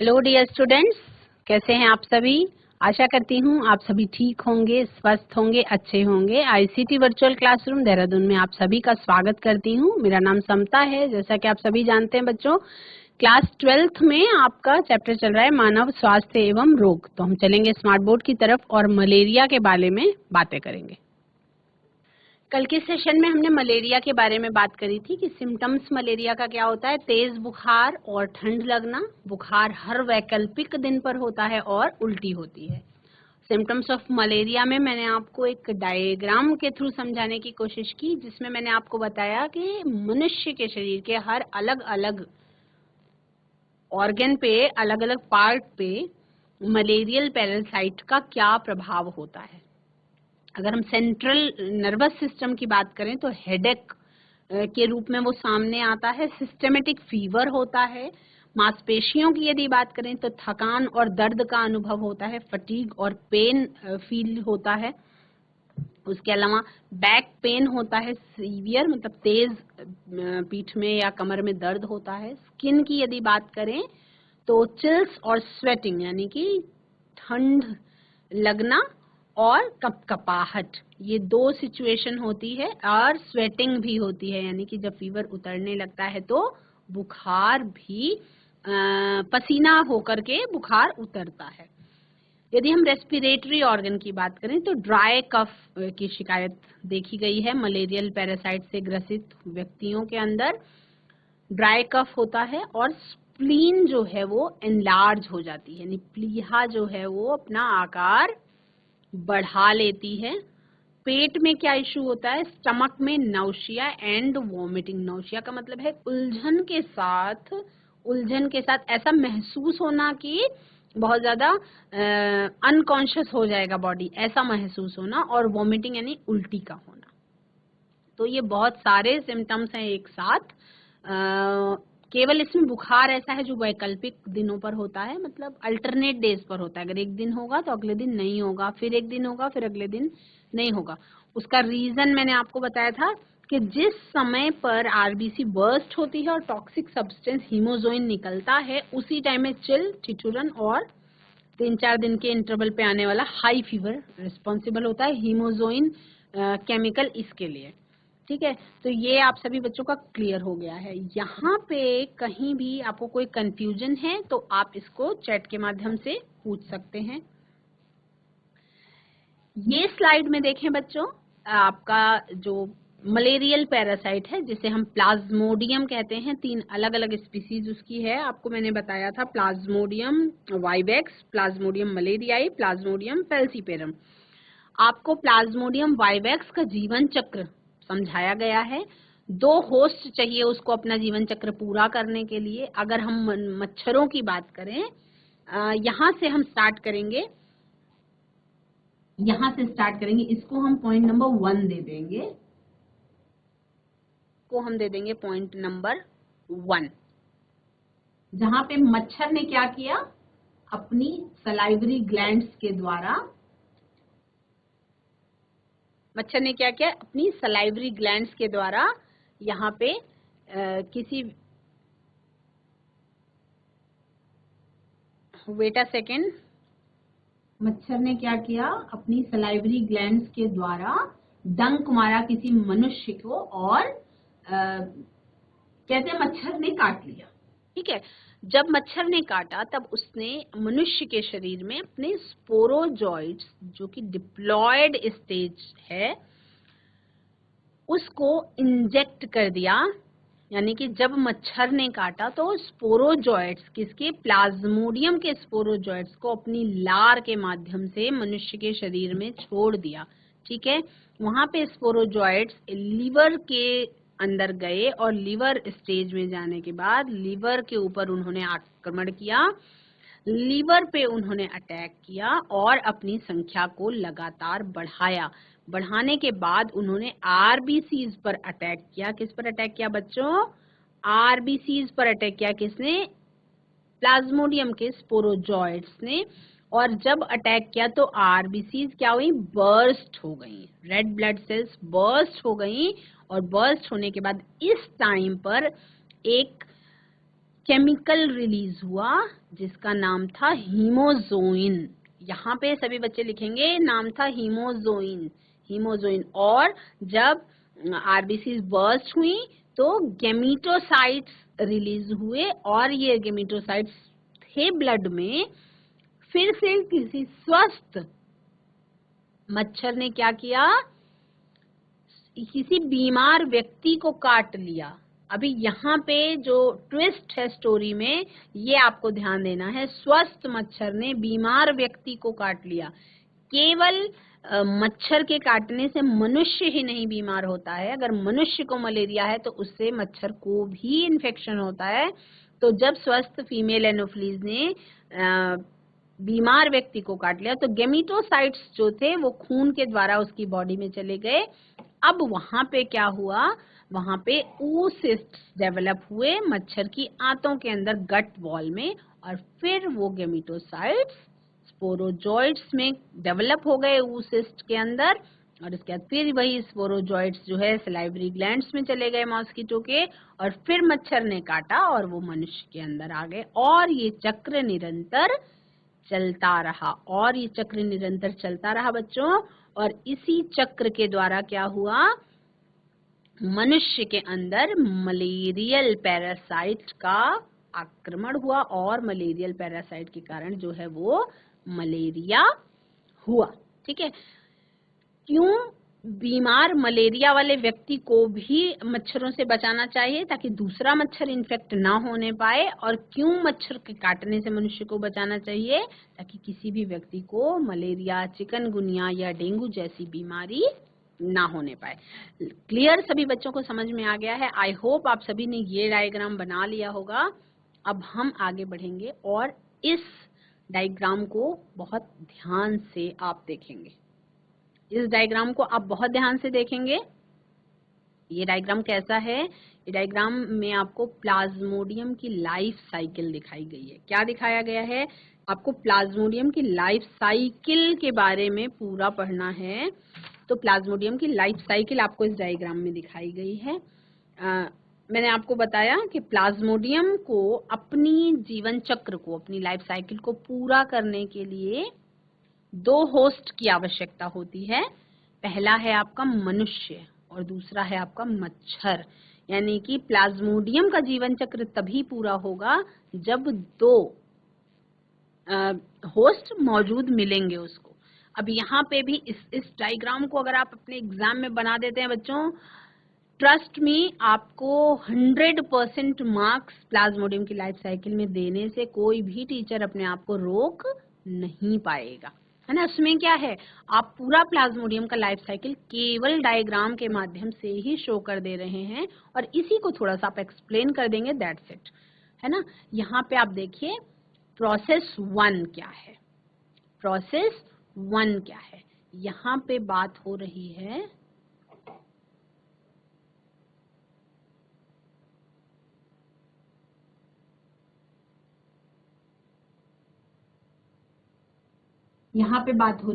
Hello dear students, कैसे हैं आप सभी। आशा करती हूँ आप सभी ठीक होंगे, स्वस्थ होंगे, अच्छे होंगे। आईसीटी वर्चुअल क्लासरूम देहरादून में आप सभी का स्वागत करती हूँ। मेरा नाम समता है। जैसा कि आप सभी जानते हैं बच्चों, क्लास 12th में आपका चैप्टर चल रहा है मानव स्वास्थ्य एवं रोग। तो हम चलेंगे स्मार्ट बोर्ड की तरफ और मलेरिया के बारे में बातें करेंगे। कल के सेशन में हमने मलेरिया के बारे में बात करी थी कि सिम्टम्स मलेरिया का क्या होता है। तेज बुखार और ठंड लगना। बुखार हर वैकल्पिक दिन पर होता है और उल्टी होती है। सिम्टम्स ऑफ मलेरिया में मैंने आपको एक डायग्राम के थ्रू समझाने की कोशिश की, जिसमें मैंने आपको बताया कि मनुष्य के शरीर के हर अलग अलग ऑर्गन पे, अलग अलग पार्ट पे मलेरियल पैरासाइट का क्या प्रभाव होता है। अगर हम सेंट्रल नर्वस सिस्टम की बात करें तो हेडेक के रूप में वो सामने आता है। सिस्टेमेटिक फीवर होता है। मांसपेशियों की यदि बात करें तो थकान और दर्द का अनुभव होता है। फटीग और पेन फील होता है। उसके अलावा बैक पेन होता है, सीवियर मतलब तेज पीठ में या कमर में दर्द होता है। स्किन की यदि बात करें तो चिल्स और स्वेटिंग यानी कि ठंड लगना और कपकपाहट, ये दो सिचुएशन होती है। और स्वेटिंग भी होती है, यानी कि जब फीवर उतरने लगता है तो बुखार भी पसीना होकर के बुखार उतरता है। यदि हम रेस्पिरेटरी ऑर्गन की बात करें तो ड्राई कफ की शिकायत देखी गई है मलेरियल पैरासाइट से ग्रसित व्यक्तियों के अंदर। ड्राई कफ होता है और स्प्लीन जो है वो एनलार्ज हो जाती है, यानी प्लीहा जो है वो अपना आकार बढ़ा लेती है। पेट में क्या इशू होता है, स्टमक में नाउशिया एंड वॉमिटिंग। नाउशिया का मतलब है उलझन के साथ ऐसा महसूस होना कि बहुत ज्यादा अनकॉन्शियस हो जाएगा बॉडी, ऐसा महसूस होना। और वॉमिटिंग यानी उल्टी का होना। तो ये बहुत सारे सिम्टम्स हैं एक साथ। केवल इसमें बुखार ऐसा है जो वैकल्पिक दिनों पर होता है, मतलब अल्टरनेट डेज पर होता है। अगर एक दिन होगा तो अगले दिन नहीं होगा, फिर एक दिन होगा फिर अगले दिन नहीं होगा। उसका रीजन मैंने आपको बताया था कि जिस समय पर आरबीसी बर्स्ट होती है और टॉक्सिक सब्सटेंस हीमोजोइन निकलता है, उसी टाइम में चिल, ठिठुरन और 3-4 दिन के इंटरवल पे आने वाला हाई फीवर रिस्पॉन्सिबल होता है हीमोजोइन केमिकल इसके लिए। ठीक है, तो ये आप सभी बच्चों का क्लियर हो गया है। यहाँ पे कहीं भी आपको कोई कंफ्यूजन है तो आप इसको चैट के माध्यम से पूछ सकते हैं। ये स्लाइड में देखें बच्चों, आपका जो मलेरियल पैरासाइट है जिसे हम प्लाज्मोडियम कहते हैं, 3 अलग अलग स्पीसीज उसकी है। आपको मैंने बताया था plasmodium vivax, plasmodium malariae, plasmodium falciparum. आपको प्लाज्मोडियम वाइवेक्स का जीवन चक्र समझाया गया है। 2 होस्ट चाहिए उसको अपना जीवन चक्र पूरा करने के लिए। अगर हम मच्छरों की बात करें, यहाँ से हम स्टार्ट करेंगे, इसको हम पॉइंट नंबर 1 दे देंगे, पॉइंट नंबर 1, जहां पे मच्छर ने क्या किया, अपनी सलाइवरी ग्लैंड्स के द्वारा यहाँ पे किसी वेट अ सेकेंड, मच्छर ने क्या किया, अपनी सलाइवरी ग्लैंड्स के द्वारा डंक मारा किसी मनुष्य को और कहते हैं मच्छर ने काट लिया। ठीक है, जब मच्छर ने काटा तब उसने मनुष्य के शरीर में अपने स्पोरोजॉइड्स, जो कि डिप्लॉयड स्टेज है, उसको इंजेक्ट कर दिया। यानी कि जब मच्छर ने काटा तो स्पोरोजॉइड्स, किसके, प्लाज्मोडियम के स्पोरोजॉइड्स को अपनी लार के माध्यम से मनुष्य के शरीर में छोड़ दिया। ठीक है, वहां पे स्पोरोजॉइड्स लिवर के अंदर गए और लिवर स्टेज में जाने के बाद लिवर के ऊपर उन्होंने आक्रमण किया, लीवर पे उन्होंने अटैक किया और अपनी संख्या को लगातार बढ़ाने के बाद उन्होंने आरबीसीज पर अटैक किया। किस पर अटैक किया बच्चों, आरबीसीज पर अटैक किया। किसने, प्लाज्मोडियम के स्पोरोजॉइड्स ने। और जब अटैक किया तो आरबीसीज क्या हुई, बर्स्ट हो गई, रेड ब्लड सेल्स बर्स्ट हो गई। और बर्स्ट होने के बाद इस टाइम पर एक केमिकल रिलीज हुआ जिसका नाम था हीमोजोइन। यहाँ पे सभी बच्चे लिखेंगे नाम था हीमोजोइन, हीमोजोइन। और जब आरबीसी बर्स्ट हुई तो गेमिटोसाइट्स रिलीज हुए और ये गेमिटोसाइट्स थे ब्लड में। फिर से किसी स्वस्थ मच्छर ने क्या किया, किसी बीमार व्यक्ति को काट लिया। अभी यहाँ पे जो ट्विस्ट है स्टोरी में, ये आपको ध्यान देना है, स्वस्थ मच्छर ने बीमार व्यक्ति को काट लिया। केवल मच्छर के काटने से मनुष्य ही नहीं बीमार होता है, अगर मनुष्य को मलेरिया है तो उससे मच्छर को भी इन्फेक्शन होता है। तो जब स्वस्थ फीमेल एनोफिलीज ने बीमार व्यक्ति को काट लिया तो गेमिटोसाइट्स जो थे वो खून के द्वारा उसकी बॉडी में चले गए। अब वहां पे क्या हुआ, वहां पे oocysts डेवलप हुए मच्छर की आंतों के अंदर गट वॉल में, और फिर वो गेमिटोसाइट्स स्पोरोजॉइड्स में डेवलप हो गए oocyst के अंदर, और इसके बाद फिर वही स्पोरोजॉइड्स जो है सलाइवरी ग्लैंड्स में चले गए मॉस्किटो के, और फिर मच्छर ने काटा और वो मनुष्य के अंदर आ गए। और ये चक्र निरंतर चलता रहा, और ये चक्र निरंतर चलता रहा बच्चों। और इसी चक्र के द्वारा क्या हुआ, मनुष्य के अंदर मलेरियल पैरासाइट का आक्रमण हुआ, और मलेरियल पैरासाइट के कारण जो है वो मलेरिया हुआ। ठीक है, क्यों बीमार मलेरिया वाले व्यक्ति को भी मच्छरों से बचाना चाहिए ताकि दूसरा मच्छर इन्फेक्ट ना होने पाए, और क्यों मच्छर के काटने से मनुष्य को बचाना चाहिए ताकि किसी भी व्यक्ति को मलेरिया, चिकनगुनिया या डेंगू जैसी बीमारी ना होने पाए। क्लियर, सभी बच्चों को समझ में आ गया है? आई होप आप सभी ने ये डायग्राम बना लिया होगा। अब हम आगे बढ़ेंगे और इस डायग्राम को बहुत ध्यान से आप देखेंगे। इस डायग्राम को आप बहुत ध्यान से देखेंगे। ये डायग्राम कैसा है? ये डायग्राम में आपको प्लाज्मोडियम की लाइफ साइकिल दिखाई गई है। क्या दिखाया गया है? आपको प्लाज्मोडियम की लाइफ साइकिल के बारे में पूरा पढ़ना है। तो प्लाज्मोडियम की लाइफ साइकिल आपको इस डायग्राम में दिखाई गई है। मैंने आपको बताया कि प्लाज्मोडियम को अपनी जीवन चक्र को, अपनी लाइफ साइकिल को पूरा करने के लिए 2 होस्ट की आवश्यकता होती है। पहला है आपका मनुष्य और दूसरा है आपका मच्छर। यानी कि प्लाज्मोडियम का जीवन चक्र तभी पूरा होगा जब 2 होस्ट मौजूद मिलेंगे उसको। अब यहाँ पे भी इस डायग्राम को अगर आप अपने एग्जाम में बना देते हैं बच्चों, ट्रस्ट मी, आपको 100% मार्क्स प्लाज्मोडियम की लाइफ साइकिल में देने से कोई भी टीचर अपने आप को रोक नहीं पाएगा, है ना। उसमें क्या है, आप पूरा प्लाज्मोडियम का लाइफ साइकिल केवल डायग्राम के माध्यम से ही शो कर दे रहे हैं, और इसी को थोड़ा सा आप एक्सप्लेन कर देंगे, दैट्स इट, है ना। यहाँ पे आप देखिए प्रोसेस 1 क्या है, प्रोसेस 1 क्या है। यहाँ पे बात हो रही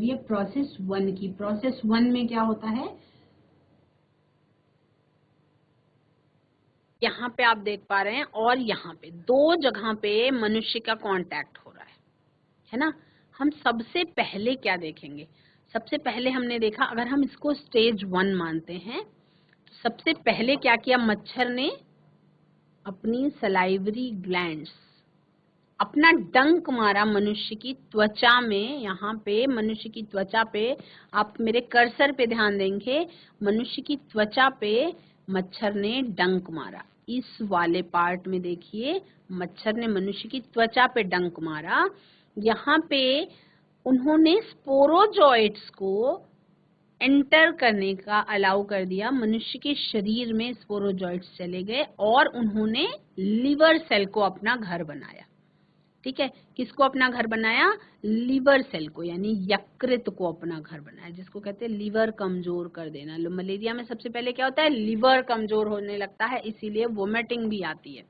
है प्रोसेस 1 की। प्रोसेस 1 में क्या होता है, यहाँ पे आप देख पा रहे हैं, और यहाँ पे 2 जगह पे मनुष्य का कांटेक्ट हो रहा है ना। हम सबसे पहले क्या देखेंगे, सबसे पहले हमने देखा, अगर हम इसको स्टेज 1 मानते हैं, तो सबसे पहले क्या किया, मच्छर ने अपनी सलाइवरी ग्लैंड्स, अपना डंक मारा मनुष्य की त्वचा में। यहाँ पे मनुष्य की त्वचा पे, आप मेरे कर्सर पे ध्यान देंगे, मनुष्य की त्वचा पे मच्छर ने डंक मारा। इस वाले पार्ट में देखिए, मच्छर ने मनुष्य की त्वचा पे डंक मारा। यहाँ पे उन्होंने स्पोरोजॉइट्स को एंटर करने का अलाउ कर दिया, मनुष्य के शरीर में स्पोरोजॉइट्स चले गए, और उन्होंने लिवर सेल को अपना घर बनाया। ठीक है, किसको अपना घर बनाया, लिवर सेल को, यानी यकृत को अपना घर बनाया, जिसको कहते हैं लिवर कमजोर कर देना। मलेरिया में सबसे पहले क्या होता है, लिवर कमजोर होने लगता है, इसीलिए वोमिटिंग भी आती है।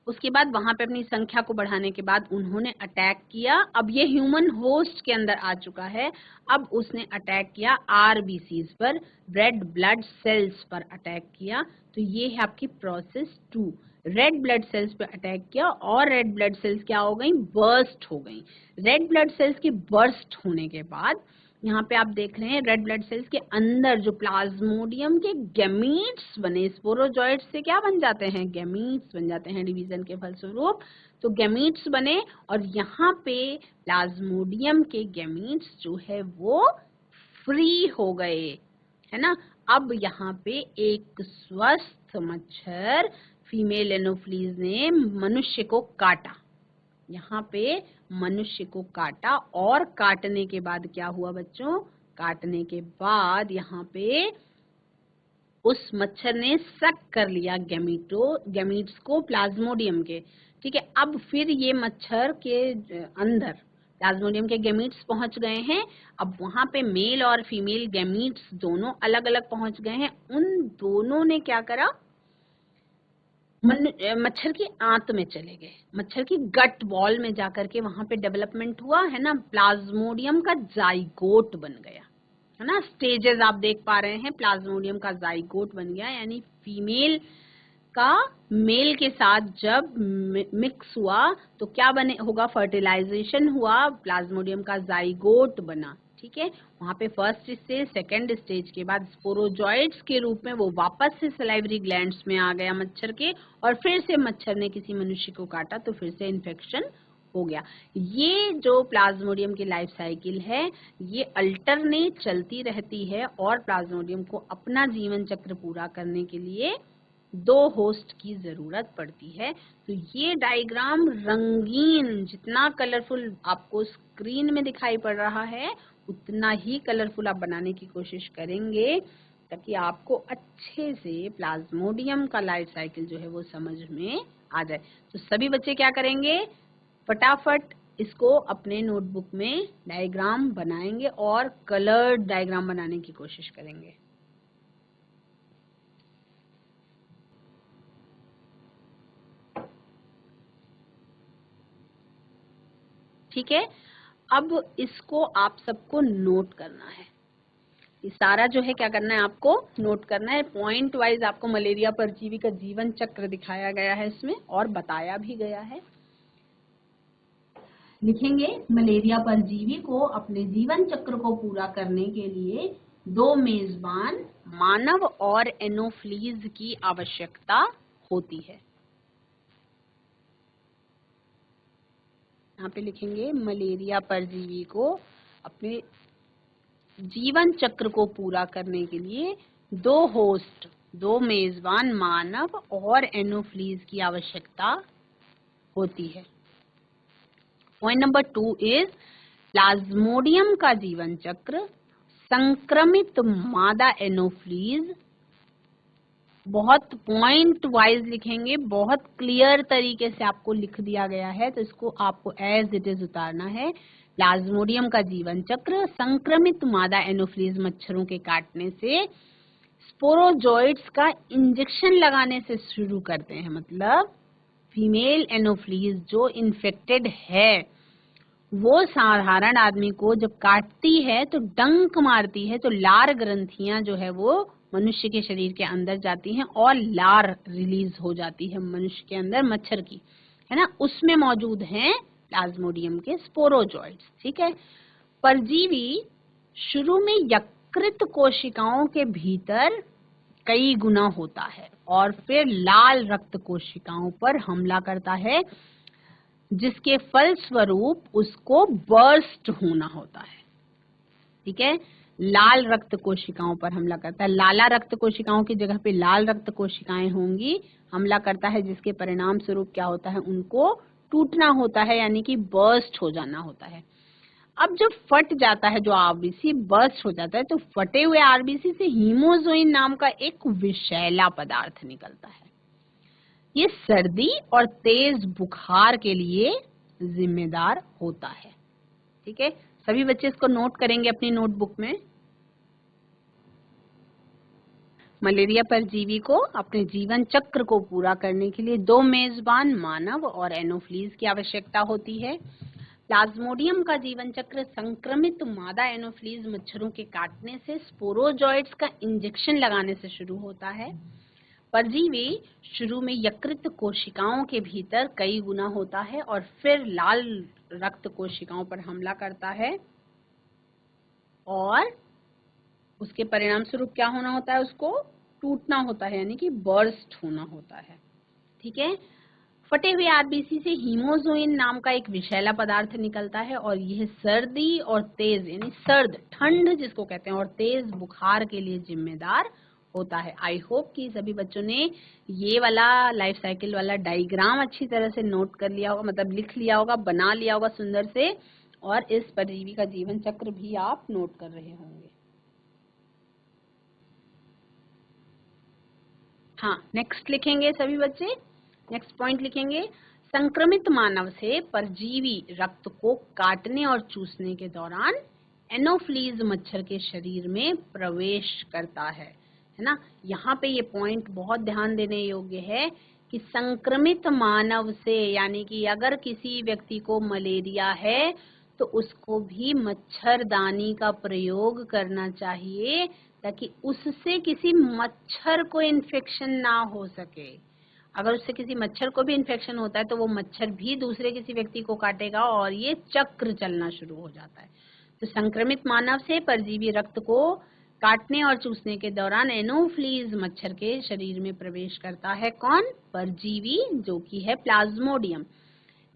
उसके बाद वहां पे अपनी संख्या को बढ़ाने के बाद उन्होंने अटैक किया। अब ये ह्यूमन होस्ट के अंदर आ चुका है, अब उसने अटैक किया आरबीसीज पर, रेड ब्लड सेल्स पर अटैक किया। तो ये है आपकी प्रोसेस 2, रेड ब्लड सेल्स पे अटैक किया और रेड ब्लड सेल्स क्या हो गई, बर्स्ट हो गई। रेड ब्लड सेल्स के बर्स्ट होने के बाद यहाँ पे आप देख रहे हैं रेड ब्लड सेल्स के अंदर जो प्लाज्मोडियम के गैमीट्स बने, स्पोरोजॉइट्स से क्या बन जाते हैं, गैमीट्स बन जाते हैं डिवीजन के फलस्वरूप। तो गैमीट्स बने और यहाँ पे प्लाज्मोडियम के गैमीट्स जो है वो फ्री हो गए, है ना। अब यहाँ पे एक स्वस्थ मच्छर फीमेल एनोफ्लीज ने मनुष्य को काटा, यहाँ पे मनुष्य को काटा और काटने के बाद क्या हुआ बच्चों, काटने के बाद यहाँ पे उस मच्छर ने सक कर लिया गैमीट्स को प्लाज्मोडियम के, ठीक है। अब फिर ये मच्छर के अंदर प्लाज्मोडियम के गैमीट्स पहुंच गए हैं। अब वहां पे मेल और फीमेल गैमीट्स दोनों अलग अलग पहुंच गए हैं। उन दोनों ने क्या करा, मच्छर की आंत में चले गए, मच्छर की गट वॉल में जाकर के वहां पे डेवलपमेंट हुआ, है ना। प्लाज्मोडियम का जाइगोट बन गया, है ना। स्टेजेस आप देख पा रहे हैं, प्लाज्मोडियम का जाइगोट बन गया, यानी फीमेल का मेल के साथ जब मिक्स हुआ तो क्या बने होगा, फर्टिलाइजेशन हुआ, प्लाज्मोडियम का जाइगोट बना, ठीक है। वहां पे फर्स्ट स्टेज, सेकेंड स्टेज के बाद स्पोरोजॉइट्स के रूप में वो वापस से सलाइवरी ग्लैंड्स में आ गया मच्छर के, और फिर से मच्छर ने किसी मनुष्य को काटा तो फिर से इन्फेक्शन हो गया। ये जो प्लाज्मोडियम की लाइफ साइकिल है ये अल्टरनेट चलती रहती है और प्लाज्मोडियम को अपना जीवन चक्र पूरा करने के लिए 2 होस्ट की जरूरत पड़ती है। तो ये डायग्राम रंगीन, जितना कलरफुल आपको स्क्रीन में दिखाई पड़ रहा है उतना ही कलरफुल आप बनाने की कोशिश करेंगे ताकि आपको अच्छे से प्लाज्मोडियम का लाइफ साइकिल जो है वो समझ में आ जाए। तो सभी बच्चे क्या करेंगे, फटाफट इसको अपने नोटबुक में डायग्राम बनाएंगे और कलर्ड डायग्राम बनाने की कोशिश करेंगे। ठीक है, अब इसको आप सबको नोट करना है। ये सारा जो है क्या करना है, आपको नोट करना है। पॉइंट वाइज आपको मलेरिया परजीवी का जीवन चक्र दिखाया गया है इसमें और बताया भी गया है। लिखेंगे, मलेरिया परजीवी को अपने जीवन चक्र को पूरा करने के लिए 2 मेजबान मानव और एनोफ्लीज की आवश्यकता होती है। यहाँ पे लिखेंगे, मलेरिया परजीवी को अपने जीवन चक्र को पूरा करने के लिए 2 होस्ट, 2 मेजबान मानव और एनोफ्लीज की आवश्यकता होती है। पॉइंट नंबर 2 इज प्लाज्मोडियम का जीवन चक्र, संक्रमित मादा एनोफ्लीज, बहुत पॉइंट वाइज लिखेंगे, बहुत क्लियर तरीके से आपको लिख दिया गया है तो इसको आपको एज इट इज उतारना है। प्लाज्मोडियम का जीवन चक्र, संक्रमित मादा एनोफ्लीज मच्छरों के काटने से स्पोरोजॉइट्स का इंजेक्शन लगाने से शुरू करते हैं। मतलब फीमेल एनोफ्लीज जो इन्फेक्टेड है वो साधारण आदमी को जब काटती है तो डंक मारती है, तो लार ग्रंथियां जो है वो मनुष्य के शरीर के अंदर जाती हैं और लार रिलीज हो जाती है मनुष्य के अंदर मच्छर की, है ना। उसमें मौजूद हैं प्लाज्मोडियम के स्पोरोजॉइट्स, ठीक है। परजीवी शुरू में यकृत कोशिकाओं के भीतर कई गुना होता है और फिर लाल रक्त कोशिकाओं पर हमला करता है, जिसके फलस्वरूप उसको बर्स्ट होना होता है, ठीक है। लाल रक्त कोशिकाओं पर हमला करता है, लाला रक्त कोशिकाओं की जगह पे लाल रक्त कोशिकाएं होंगी, हमला करता है, जिसके परिणाम स्वरूप क्या होता है, उनको टूटना होता है, यानी कि बर्स्ट हो जाना होता है। अब जब फट जाता है जो आरबीसी बर्स्ट हो जाता है तो फटे हुए आरबीसी से हीमोजोइन नाम का एक विषैला पदार्थ निकलता है। ये सर्दी और तेज बुखार के लिए जिम्मेदार होता है, ठीक है। सभी बच्चे इसको नोट करेंगे अपनी नोटबुक में। मलेरिया परजीवी को अपने जीवन चक्र को पूरा करने के लिए 2 मेजबान मानव और एनोफ्लीज की आवश्यकता होती है। प्लाज्मोडियम का जीवन चक्र संक्रमित मादा एनोफ्लीज मच्छरों के काटने से स्पोरोजॉइट्स का इंजेक्शन लगाने से शुरू होता है। परजीवी शुरू में यकृत कोशिकाओं के भीतर कई गुना होता है और फिर लाल रक्त कोशिकाओं पर हमला करता है और उसके परिणाम स्वरूप क्या होना होता है, उसको टूटना होता है, यानी कि बर्स्ट होना होता है। ठीक है। फटे हुए आरबीसी से हीमोजोइन नाम का एक विषैला पदार्थ निकलता है और यह सर्दी और तेज यानी सर्द ठंड जिसको कहते हैं और तेज बुखार के लिए जिम्मेदार होता है। आई होप कि सभी बच्चों ने ये वाला लाइफ साइकिल वाला डायग्राम अच्छी तरह से नोट कर लिया होगा, मतलब लिख लिया होगा, बना लिया होगा सुंदर से, और इस परजीवी का जीवन चक्र भी आप नोट कर रहे होंगे। हाँ, नेक्स्ट लिखेंगे सभी बच्चे, नेक्स्ट पॉइंट लिखेंगे। संक्रमित मानव से परजीवी रक्त को काटने और चूसने के दौरान एनोफ्लीज मच्छर के शरीर में प्रवेश करता है ना। यहाँ पे ये पॉइंट बहुत ध्यान देने योग्य है कि संक्रमित मानव से, यानी कि अगर किसी व्यक्ति को मलेरिया है तो उसको भी मच्छरदानी का प्रयोग करना चाहिए ताकि उससे किसी मच्छर को इन्फेक्शन ना हो सके। अगर उससे किसी मच्छर को भी इन्फेक्शन होता है तो वो मच्छर भी दूसरे किसी व्यक्ति को काटेगा और ये चक्र चलना शुरू हो जाता है। तो संक्रमित मानव से परजीवी रक्त को काटने और चूसने के दौरान एनोफ्लीज मच्छर के शरीर में प्रवेश करता है। कौन? परजीवी, जो कि है प्लाज्मोडियम।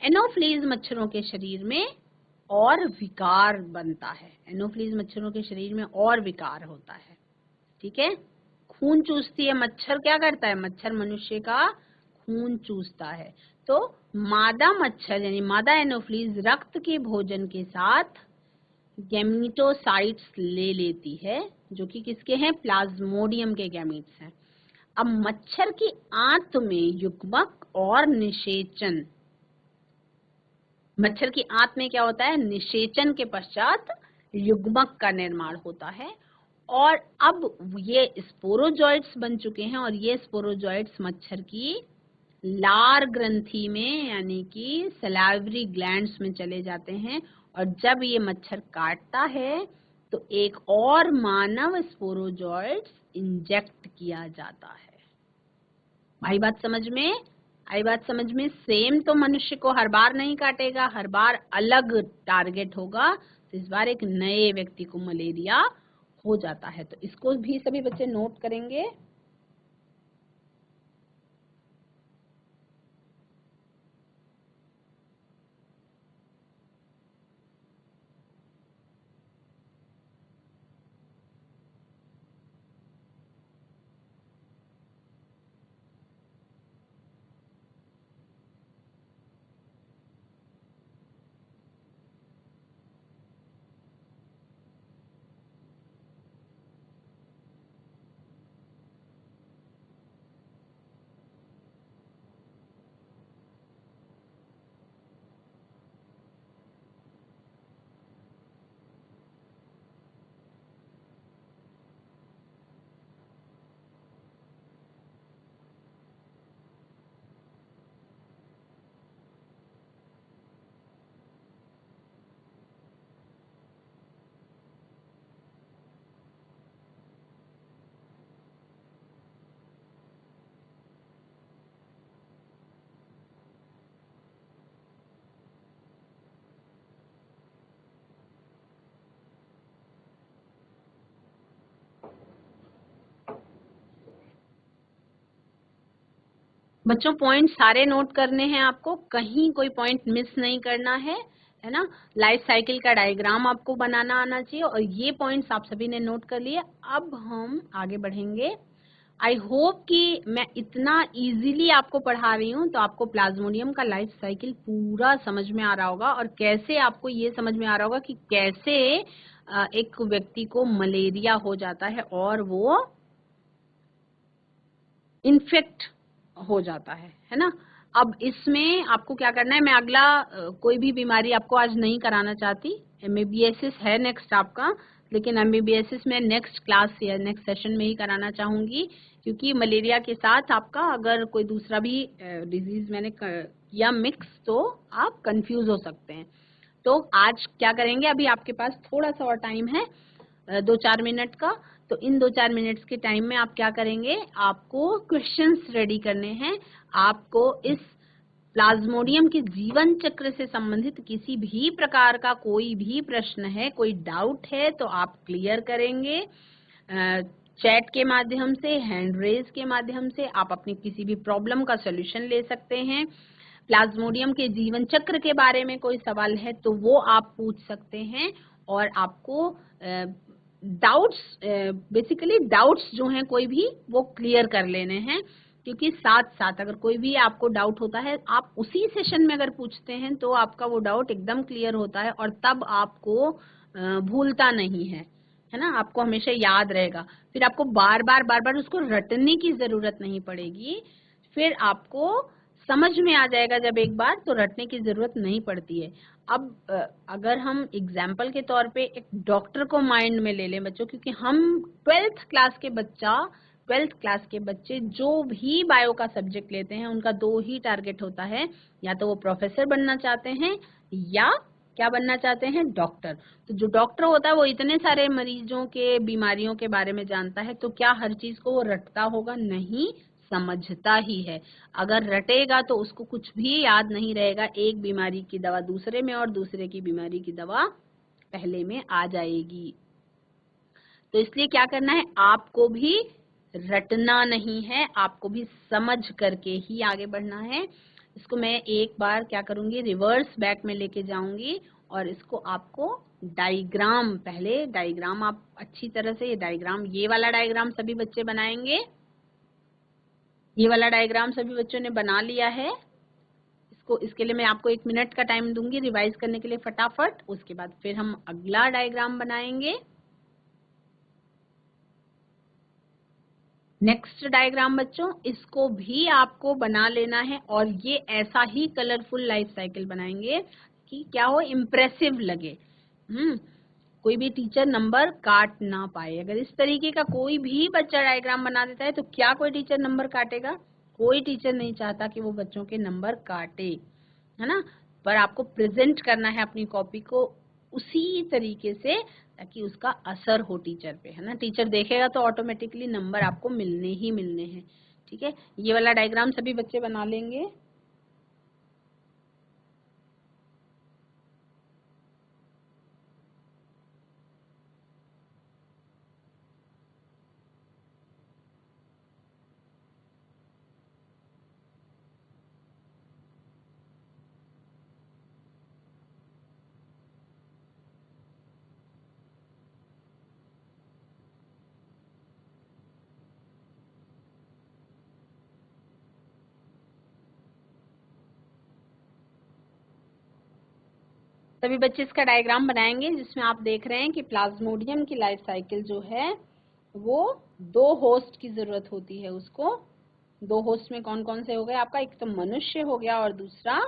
एनोफ्लीज मच्छरों के शरीर में और विकार बनता है, एनोफ्लीज मच्छरों के शरीर में और विकार होता है। ठीक है। खून चूसती है, मच्छर क्या करता है? मच्छर मनुष्य का खून चूसता है। तो मादा मच्छर यानी मादा एनोफ्लीज रक्त के भोजन के साथ गैमीटोसाइट्स ले लेती है, जो कि किसके हैं? प्लाज्मोडियम के गैमीट्स हैं। अब मच्छर की आंत में युग्मक और निषेचन, मच्छर की आंत में क्या होता है? निषेचन के पश्चात युग्मक का निर्माण होता है और अब ये स्पोरोजॉइट्स बन चुके हैं और ये स्पोरोजॉइट्स मच्छर की लार ग्रंथि में यानी कि सलाइवरी ग्लैंड्स में चले जाते हैं और जब ये मच्छर काटता है तो एक और मानव स्पोरोजॉइट्स इंजेक्ट किया जाता है। आई बात समझ में? आई बात समझ में? सेम तो मनुष्य को हर बार नहीं काटेगा, हर बार अलग टारगेट होगा। तो इस बार एक नए व्यक्ति को मलेरिया हो जाता है, तो इसको भी सभी बच्चे नोट करेंगे। बच्चों पॉइंट सारे नोट करने हैं आपको, कहीं कोई पॉइंट मिस नहीं करना है ना। लाइफ साइकिल का डायग्राम आपको बनाना आना चाहिए और ये पॉइंट्स आप सभी ने नोट कर लिए। अब हम आगे बढ़ेंगे। आई होप कि मैं इतना इजीली आपको पढ़ा रही हूँ तो आपको प्लाज्मोडियम का लाइफ साइकिल पूरा समझ में आ रहा होगा और कैसे आपको ये समझ में आ रहा होगा कि कैसे एक व्यक्ति को मलेरिया हो जाता है और वो इन्फेक्ट हो जाता है ना। अब इसमें आपको क्या करना है, मैं अगला कोई भी बीमारी आपको आज नहीं कराना चाहती, एमबीबीएस है नेक्स्ट आपका, लेकिन एमबीबीएस में नेक्स्ट क्लास या नेक्स्ट सेशन में ही कराना चाहूंगी क्योंकि मलेरिया के साथ आपका अगर कोई दूसरा भी डिजीज मैंने किया मिक्स तो आप कंफ्यूज हो सकते हैं। तो आज क्या करेंगे, अभी आपके पास थोड़ा सा और टाइम है 2-4 मिनट का, तो इन 2-4 मिनट्स के टाइम में आप क्या करेंगे, आपको क्वेश्चंस रेडी करने हैं। आपको इस प्लाज्मोडियम के जीवन चक्र से संबंधित किसी भी प्रकार का कोई भी प्रश्न है, कोई डाउट है तो आप क्लियर करेंगे। चैट के माध्यम से, हैंड रेज के माध्यम से आप अपनी किसी भी प्रॉब्लम का सॉल्यूशन ले सकते हैं। प्लाज्मोडियम के जीवन चक्र के बारे में कोई सवाल है तो वो आप पूछ सकते हैं। और आपको डाउट्स, बेसिकली डाउट्स जो हैं कोई भी, वो क्लियर कर लेने हैं। क्योंकि साथ साथ अगर कोई भी आपको डाउट होता है, आप उसी सेशन में अगर पूछते हैं तो आपका वो डाउट एकदम क्लियर होता है और तब आपको भूलता नहीं है ना, आपको हमेशा याद रहेगा। फिर आपको बार बार उसको रटने की जरूरत नहीं पड़ेगी। फिर आपको समझ में आ जाएगा जब एक बार, तो रटने की जरूरत नहीं पड़ती है। अब अगर हम एग्जाम्पल के तौर पे एक डॉक्टर को माइंड में ले लें बच्चों, क्योंकि हम 12th क्लास के बच्चे जो भी बायो का सब्जेक्ट लेते हैं उनका 2 ही टारगेट होता है, या तो वो प्रोफेसर बनना चाहते हैं या क्या बनना चाहते हैं, डॉक्टर। तो जो डॉक्टर होता है वो इतने सारे मरीजों के बीमारियों के बारे में जानता है, तो क्या हर चीज को वो रटता होगा? नहीं, समझता ही है। अगर रटेगा तो उसको कुछ भी याद नहीं रहेगा। एक बीमारी की दवा दूसरे में और दूसरे की बीमारी की दवा पहले में आ जाएगी। तो इसलिए क्या करना है, आपको भी रटना नहीं है, आपको भी समझ करके ही आगे बढ़ना है। इसको मैं एक बार क्या करूंगी, रिवर्स बैक में लेके जाऊंगी और इसको आपको डायग्राम, पहले डायग्राम आप अच्छी तरह से, ये डायग्राम, ये वाला डायग्राम सभी बच्चे बनाएंगे। ये वाला डायग्राम सभी बच्चों ने बना लिया है। इसके लिए मैं आपको 1 मिनट का टाइम दूंगी रिवाइज करने के लिए फटाफट। उसके बाद फिर हम अगला डायग्राम बनाएंगे। नेक्स्ट डायग्राम बच्चों, इसको भी आपको बना लेना है और ये ऐसा ही कलरफुल लाइफ साइकिल बनाएंगे कि क्या हो, इम्प्रेसिव लगे। कोई भी टीचर नंबर काट ना पाए। अगर इस तरीके का कोई भी बच्चा डायग्राम बना देता है तो क्या कोई टीचर नंबर काटेगा? कोई टीचर नहीं चाहता कि वो बच्चों के नंबर काटे, है ना। पर आपको प्रेजेंट करना है अपनी कॉपी को उसी तरीके से ताकि उसका असर हो टीचर पे, है ना। टीचर देखेगा तो ऑटोमेटिकली नंबर आपको मिलने ही मिलने हैं। ठीक है, ये वाला डायग्राम सभी बच्चे बना लेंगे। सभी बच्चे इसका डायग्राम बनाएंगे जिसमें आप देख रहे हैं कि प्लाज्मोडियम की लाइफ साइकिल जो है वो 2 होस्ट की जरूरत होती है उसको। 2 होस्ट में कौन कौन से हो गए आपका, एक तो मनुष्य हो गया और दूसरा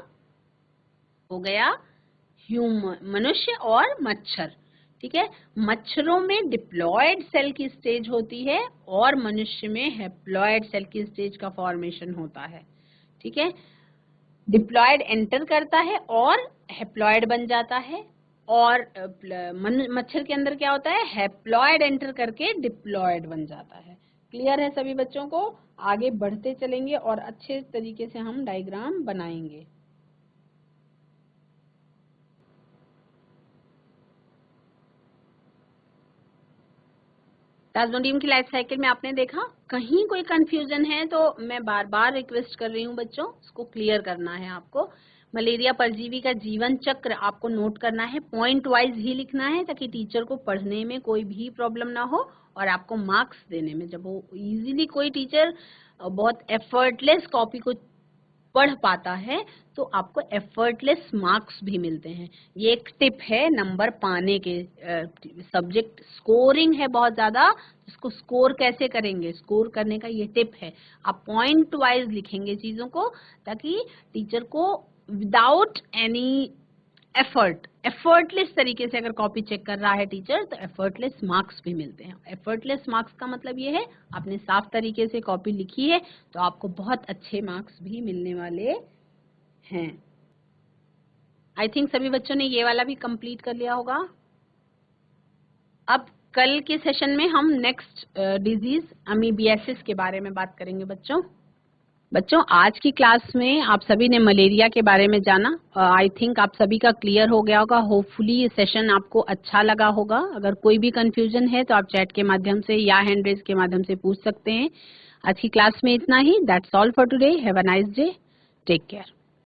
हो गया मनुष्य और मच्छर। ठीक है, मच्छरों में डिप्लॉयड सेल की स्टेज होती है और मनुष्य में हैप्लॉयड सेल की स्टेज का फॉर्मेशन होता है। ठीक है, डिप्लॉयड एंटर करता है और हैप्लॉयड बन जाता है, और मच्छर के अंदर क्या होता है, हैप्लॉयड एंटर करके डिप्लॉयड बन जाता है। क्लियर है सभी बच्चों को? आगे बढ़ते चलेंगे और अच्छे तरीके से हम डायग्राम बनाएंगे। प्लाज्मोडियम की लाइफ साइकिल में आपने देखा, कहीं कोई कंफ्यूजन है तो मैं बार बार रिक्वेस्ट कर रही हूँ बच्चों, इसको क्लियर करना है आपको। मलेरिया परजीवी का जीवन चक्र आपको नोट करना है, पॉइंट वाइज ही लिखना है ताकि टीचर को पढ़ने में कोई भी प्रॉब्लम ना हो और आपको मार्क्स देने में, जब वो इजीली कोई टीचर बहुत एफर्टलेस कॉपी को पढ़ पाता है तो आपको एफर्टलेस मार्क्स भी मिलते हैं। ये एक टिप है नंबर पाने के। सब्जेक्ट स्कोरिंग है बहुत ज्यादा, इसको स्कोर कैसे करेंगे, स्कोर करने का ये टिप है। आप पॉइंट वाइज लिखेंगे चीजों को ताकि टीचर को विदाउट एनी एफर्टलेस तरीके से अगर कॉपी चेक कर रहा है टीचर तो एफर्टलेस मार्क्स भी मिलते हैं। एफर्टलेस मार्क्स का मतलब ये है आपने साफ तरीके से कॉपी लिखी है तो आपको बहुत अच्छे मार्क्स भी मिलने वाले हैं। आई थिंक सभी बच्चों ने ये वाला भी कंप्लीट कर लिया होगा। अब कल के सेशन में हम नेक्स्ट डिजीज अमीबियासिस के बारे में बात करेंगे बच्चों आज की क्लास में आप सभी ने मलेरिया के बारे में जाना। आई थिंक आप सभी का क्लियर हो गया होगा। होपफुली ये सेशन आपको अच्छा लगा होगा। अगर कोई भी कंफ्यूजन है तो आप चैट के माध्यम से या हैंड रेज के माध्यम से पूछ सकते हैं। आज की क्लास में इतना ही। That's all for today. Have a nice day. Take care.